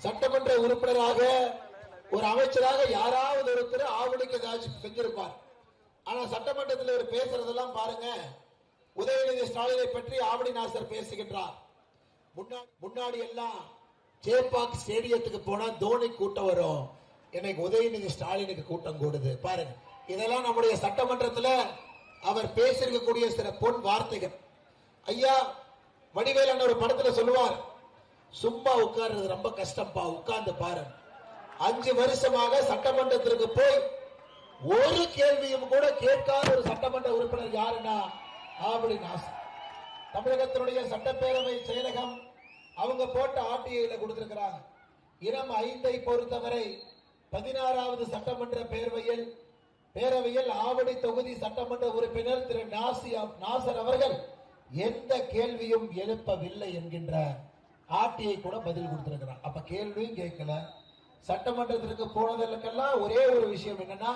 சட்டமன்ற உறுப்பினராக ஒரு அமைச்சராக யாராவது ஒருத்தர் ஆவணிக்கு ஏதாச்சும் செஞ்சிருப்பார். ஆனா சட்டமன்றத்தில் ஒரு பேசுறதெல்லாம் பாருங்க. உதயநிதி ஸ்டாலினை பற்றி ஆவணி நாசர் பேசுகின்றார். முன்னாடி எல்லாம் சேப்பாக் ஸ்டேடியத்துக்கு போனா தோனி கூட்டம் வரும், இன்னைக்கு உதயநிதி ஸ்டாலினுக்கு கூட்டம் கூடுது. பாருங்க, இதெல்லாம் நம்முடைய சட்டமன்றத்தில் அவர் பேசியிருக்கக்கூடிய சில பொன் வார்த்தைகள். ஐயா வடிவேலன் ஒரு படத்துல சொல்லுவார், சும்மா உட்கார்றது ரொம்ப கஷ்டம்பா, உட்கார்ந்து பாரு. 5 வருஷமாக சட்டமன்றத்திற்கு போய் ஒரு கேள்வியும் கூட கேட்காத ஒரு சட்டமன்ற உறுப்பினர் யாருன்னா ஆவடி நாசர். தமிழகத்தினுடைய சட்டப்பேரவை செயலகம் அவங்க போட்ட ஆர்டிஐல கொடுத்திருக்கிறாங்க. இனம் 5ஐ பொறுத்தவரை 16வது சட்டமன்ற பேரவையில் ஆவடி தொகுதி சட்டமன்ற உறுப்பினர் திரு நாசர் அவர்கள் எந்த கேள்வியும் எழுப்பவில்லை என்கின்ற ஆர்டிஐ கூட பதில் கொடுத்திருக்கிறார். அப்ப கேள்வியும் கேட்கல. சட்டமன்றத்திற்கு போனதற்கெல்லாம் ஒரே ஒரு விஷயம் என்னன்னா,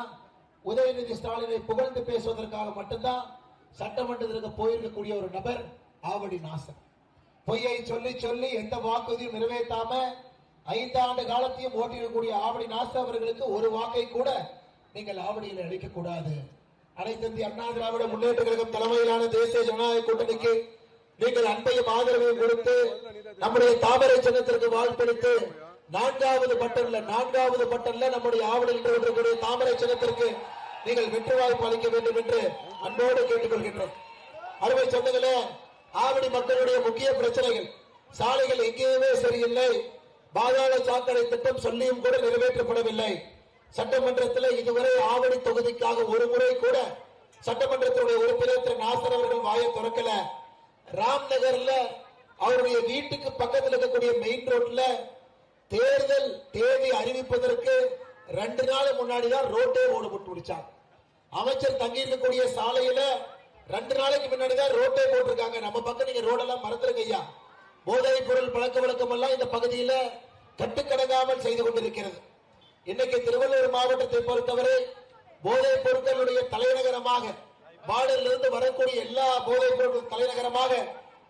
உதயநிதி ஸ்டாலினை புகழ்ந்து பேசுவதற்காக மட்டும்தான் சட்டமன்றத்திற்கு போயிருக்கக்கூடிய ஒரு நபர் ஆவடி நாசர். பொய்யை சொல்லி சொல்லி எந்த வாக்குறுதியும் நிறைவேற்றாம 5 ஆண்டு காலத்தையும் ஓட்டியிருக்கக்கூடிய ஆவடி நாசர் அவர்களுக்கு ஒரு வாக்கை கூட நீங்கள் ஆவடியில் அளிக்க கூடாது. அனைத்து இந்திய அண்ணா திராவிட முன்னேற்ற கழகம் தலைமையிலான தேசிய ஜனநாயக கூட்டணிக்கு நீங்கள் அன்பையும் ஆதரவையும் கொடுத்து நம்முடைய தாமரை சின்னத்திற்கு வாழ்த்தளித்து 4வது பட்டன்ல நம்முடைய ஆவடியில் இருக்கக்கூடிய தாமரை சின்னத்திற்கு நீங்கள் வெற்றி வாய்ப்பு அளிக்க வேண்டும் என்று அன்போடு கேட்டுக்கொள்கின்றோம். அருமை சொந்தங்களே, ஆவடி மக்களுடைய முக்கிய பிரச்சனைகள், சாலைகள் எங்கேயுமே சரியில்லை, பாதாள சாக்கடை திட்டம் சொல்லியும் கூட நிறைவேற்றப்படவில்லை. சட்டமன்றத்தில் இதுவரை ஆவடி தொகுதிக்காக ஒரு முறை கூட சட்டமன்றத்தினுடைய உறுப்பினர் திரு நாசர் அவர்கள் வாயை திறக்கல. ராம்நகர்ல அவருடைய வீட்டுக்கு பக்கத்தில் இருக்கக்கூடிய மெயின் ரோட்ல தேர்தல் தேதி அறிவிப்பதற்கு 2 நாள் முன்னாடிதான் ரோட்டே ஓடு போட்டு முடிச்சாங்க. அமைச்சர் தங்கி இருக்கக்கூடிய சாலையில 2 நாளைக்கு முன்னாடிதான் ரோட்டே போட்டிருக்காங்க. நம்ம பக்கம் நீங்க ரோடெல்லாம் மறந்துருங்க ஐயா. போதைப் பொருள் பழக்க வழக்கம் எல்லாம் இந்த பகுதியில கட்டுக்கடங்காமல் செய்து கொண்டிருக்கிறது. இன்னைக்கு திருவள்ளூர் மாவட்டத்தை பொறுத்தவரை போதைப் பொருட்களுடைய தலைநகரமாக, பாடலிருந்து வரக்கூடிய எல்லா போதைப் பொருட்கள் தலைநகரமாக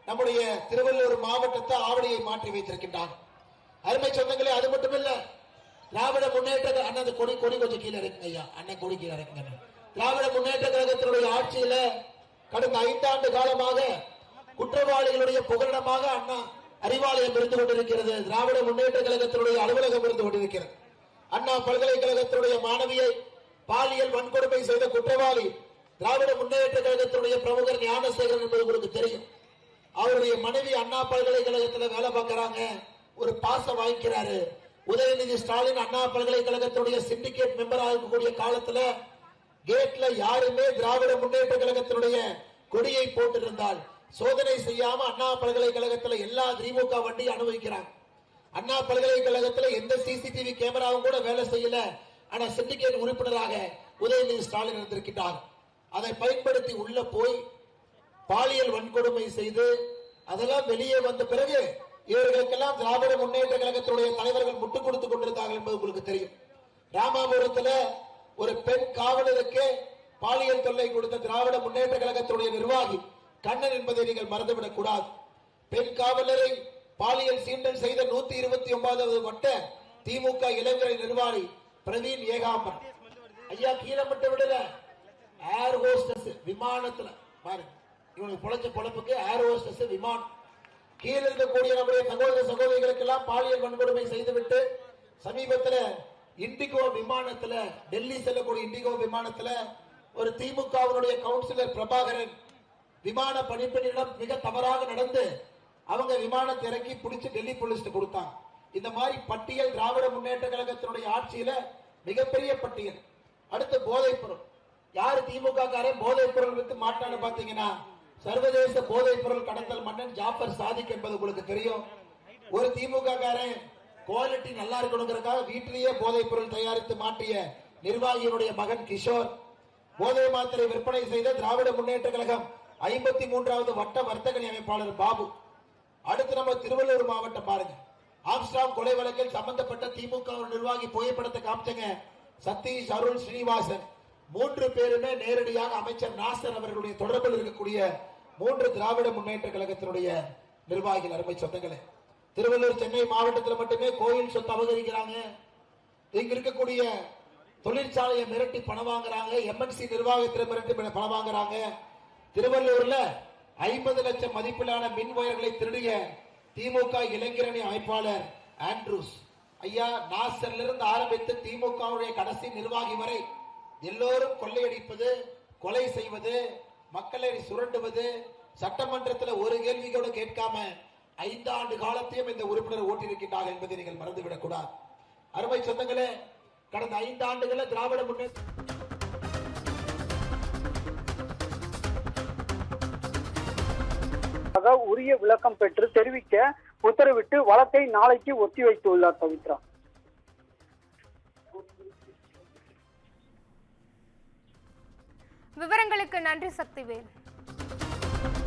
நம்முடைய திருவள்ளூர் மாவட்டத்தை ஆவடியை மாற்றி வைத்திருக்கின்றார். அருமை சொந்தங்களே, அது மட்டும் இல்ல, திராவிட முன்னேற்ற அண்ணன் கொடி கொஞ்சம் கீழே இருக்குங்க ஐயா, அண்ணன் கொடி கீழே இருக்குங்க. திராவிட முன்னேற்ற கழகத்தினுடைய ஆட்சியில கடந்த 5 ஆண்டு காலமாக குற்றவாளிகளுடைய புகலிடமாக அண்ணா அறிவாலயம் இருந்து கொண்டிருக்கிறது. திராவிட முன்னேற்ற கழகத்தினுடைய அலுவலகம் இருந்து கொண்டிருக்கிறது. அண்ணா பல்கலைக்கழகத்தினுடைய மாணவியை பாலியல் வன்கொடுமை செய்த குற்றவாளி திராவிட முன்னேற்ற கழகத்தினுடைய பிரமுகர் ஞானசேகரன் என்பது உங்களுக்கு தெரியும். அவருடைய மனைவி அண்ணா பல்கலைக்கழகத்தில் வேலை பார்க்கிறாங்க, ஒரு பாசம் வாங்கிக்கிறாரு. உதயநிதி ஸ்டாலின் அண்ணா பல்கலைக்கழகத்துடைய சிண்டிகேட் மெம்பராக இருக்கக்கூடிய காலத்துல கேட்ல யாருமே திராவிட முன்னேற்ற கழகத்தினுடைய கொடியை போட்டிருந்தால் சோதனை செய்யாம அண்ணா பல்கலைக்கழகத்தில் எல்லா திமுக வண்டி அனுபவிக்கிறாங்க. அண்ணா பல்கலைக்கழகத்தில் எந்த சிசிடிவி கேமராவும் கூட வேலை செய்யல. ஆனா சிண்டிகேட் உறுப்பினராக உதயநிதி ஸ்டாலின் இருந்திருக்கிறார். அதை பயன்படுத்தி உள்ள போய் பாலியல் வன்கொடுமை செய்து அதெல்லாம் வெளியே வந்த பிறகு இவர்களுக்கெல்லாம் திராவிட முன்னேற்ற கழகத்தினுடைய தலைவர்கள் முட்டுக் கொடுத்துக் கொண்டிருந்தார்கள் என்பது உங்களுக்கு தெரியும். ராமாபுரத்தில் ஒரு பெண் காவலருக்கு பாலியல் தொல்லை கொடுத்த திராவிட முன்னேற்ற கழகத்தினுடைய நிர்வாகி கண்ணன் என்பதை நீங்கள் மறந்துவிடக் கூடாது. பெண் காவலரை பாலியல் சீண்டல் செய்த 129வது வட்ட திமுக இளைஞரை நிர்வாகி பிரவீன் ஏகாம்பரம் ஐயா கீழே மட்டும் விடல, ஏர் ஹோஸ்டஸ் விமானத்துல பாருங்க, இவனுக்கு பொழைச்ச பொழப்புக்கு ஏர் ஹோஸ்டஸ் விமானம் கீழே இருக்கக்கூடிய நம்முடைய சகோதர சகோதரிகளுக்கு எல்லாம் பாலியல் வன்கொடுமை செய்துவிட்டு சமீபத்தில் இண்டிகோ விமானத்துல, டெல்லி செல்லக்கூடிய இண்டிகோ விமானத்துல ஒரு திமுகவினுடைய கவுன்சிலர் பிரபாகரன் விமான பணிப்பெண்ணிடம் மிக தவறாக நடந்து அவங்க விமானத்தை இறக்கி பிடிச்சு டெல்லி போலீஸ் கொடுத்தாங்க. இந்த மாதிரி பட்டியல் திராவிட முன்னேற்ற கழகத்தினுடைய ஆட்சியில மிகப்பெரிய பட்டியல். அடுத்து போதைப் பொருள், யாரு திமுக காரன் போதைப் பொருள் வித்து மாட்டான்னு பாத்தீங்கன்னா சர்வதேச போதைப் பொருள் கடத்தல் மன்னன் ஜாஃபர் சாதிக் என்பது உங்களுக்கு தெரியும். ஒரு திமுக காரன் குவாலிட்டி நல்லா இருக்கணுங்கிறதுக்காக வீட்டிலேயே போதைப் பொருள் தயாரித்து மாற்றிய நிர்வாகியினுடைய மகன் கிஷோர், போதை மாத்திரை விற்பனை செய்த திராவிட முன்னேற்ற கழகம் 53வது வட்ட வர்த்தக அமைப்பாளர் பாபு. அடுத்து நம்ம திருவள்ளூர் மாவட்டம் பாருங்க, ஆம்ஸ்டாம் கொலை வழக்கில் சம்பந்தப்பட்ட திமுக நிர்வாகி புகைப்படத்தை காமிச்சங்க சதீஷ், அருள், ஸ்ரீனிவாசன் 3 பேருமே நேரடியாக அமைச்சர் நாசர் அவர்களுடைய தொடர்பில் இருக்கக்கூடிய 3 திராவிட முன்னேற்ற கழகத்தினுடைய நிர்வாகிகள். அருமை சொந்தங்களே, திருவள்ளூர் சென்னை மாவட்டத்தில் மட்டுமே கோயில் சொத்து அபகரிக்கிறாங்க. இங்க இருக்கக்கூடிய தொழிற்சாலையை மிரட்டி பணம் வாங்குறாங்க. எம்என்சி நிர்வாகத்தில் மிரட்டி பணம் வாங்குறாங்க. திருவள்ளூர்ல 50 லட்சம் மதிப்பிலான மின் வயர்களை திருடிய திமுக இளைஞரணி அமைப்பாளர் ஆண்ட்ரூஸ் ஐயா, நாசர்ல இருந்து ஆரம்பித்து திமுகவுடைய கடைசி நிர்வாகி வரை எல்லோரும் கொள்ளையடிப்பது, கொலை செய்வது, மக்களை சுரண்டுவது, சட்டமன்றத்தில் ஒரு கேள்வி கூட கேட்காம 5 ஆண்டு காலத்தையும் இந்த உறுப்பினர் ஓட்டியிருக்கின்றார் என்பதை நீங்கள் மறந்துவிடக் கூடாது. அருமை சொந்தங்களே, கடந்த 5 ஆண்டுகள திராவிட முன்னேற்ற உரிய விளக்கம் பெற்று தெரிவிக்க உத்தரவிட்டு வழக்கை நாளைக்கு ஒத்திவைத்துள்ளார் பவித்ரா. விவரங்களுக்கு நன்றி சக்திவேல்.